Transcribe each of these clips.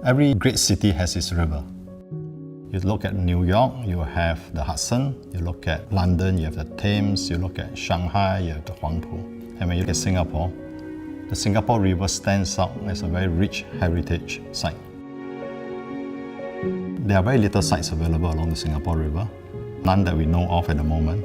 Every great city has its river. You look at New York, you have the Hudson. You look at London, you have the Thames. You look at Shanghai, you have the Huangpu. And when you look at Singapore, the Singapore River stands out as a very rich heritage site. There are very little sites available along the Singapore River, none that we know of at the moment.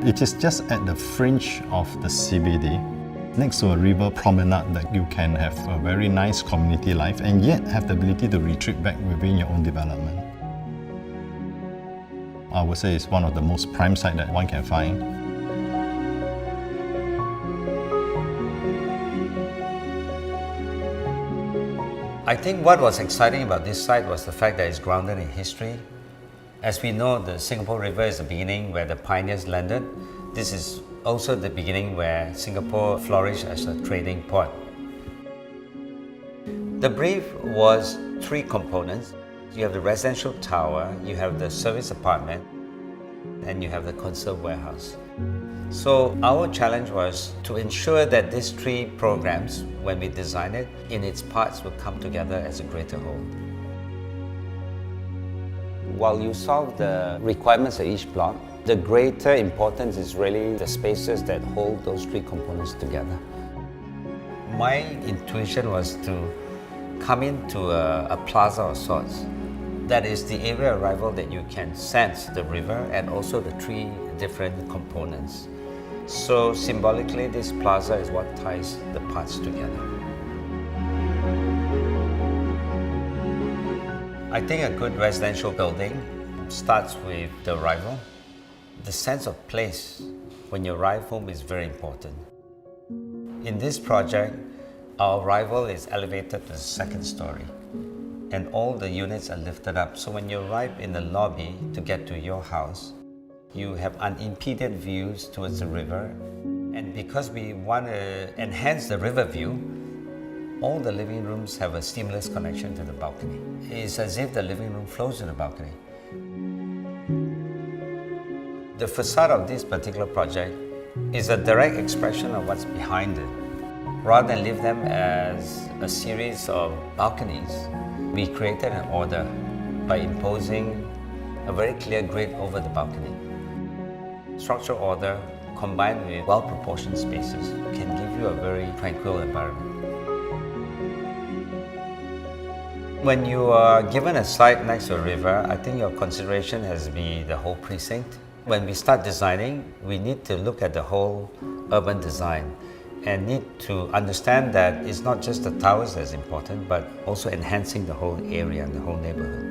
It is just at the fringe of the CBD, next to a river promenade, that you can have a very nice community life and yet have the ability to retreat back within your own development. I would say it's one of the most prime sites that one can find. I think what was exciting about this site was the fact that it's grounded in history. As we know, the Singapore River is the beginning where the pioneers landed. This is also the beginning where Singapore flourished as a trading port. The brief was 3 components. You have the residential tower, you have the service apartment, and you have the conserve warehouse. So our challenge was to ensure that these 3 programs, when we design it, in its parts will come together as a greater whole. While you solve the requirements of each block, the greater importance is really the spaces that hold those 3 components together. My intuition was to come into a plaza of sorts. That is the area arrival that you can sense the river and also the 3 different components. So symbolically, this plaza is what ties the parts together. I think a good residential building starts with the arrival. The sense of place when you arrive home is very important. In this project, our arrival is elevated to the 2nd story, and all the units are lifted up. So when you arrive in the lobby to get to your house, you have unimpeded views towards the river. And because we want to enhance the river view, all the living rooms have a seamless connection to the balcony. It's as if the living room flows to the balcony. The facade of this particular project is a direct expression of what's behind it. Rather than leave them as a series of balconies, we created an order by imposing a very clear grid over the balcony. Structural order combined with well-proportioned spaces can give you a very tranquil environment. When you are given a site next to a river, I think your consideration has to be the whole precinct. When we start designing, we need to look at the whole urban design and need to understand that it's not just the towers that's important, but also enhancing the whole area and the whole neighborhood.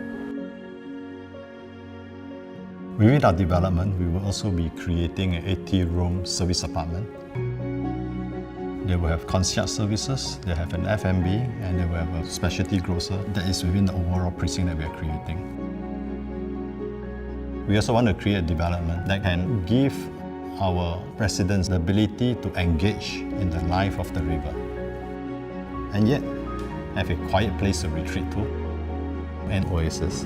Within our development, we will also be creating an 80-room service apartment. They will have concierge services, they have an F&B, and they will have a specialty grocer that is within the overall precinct that we are creating. We also want to create a development that can give our residents the ability to engage in the life of the river, and yet have a quiet place to retreat to, an oasis.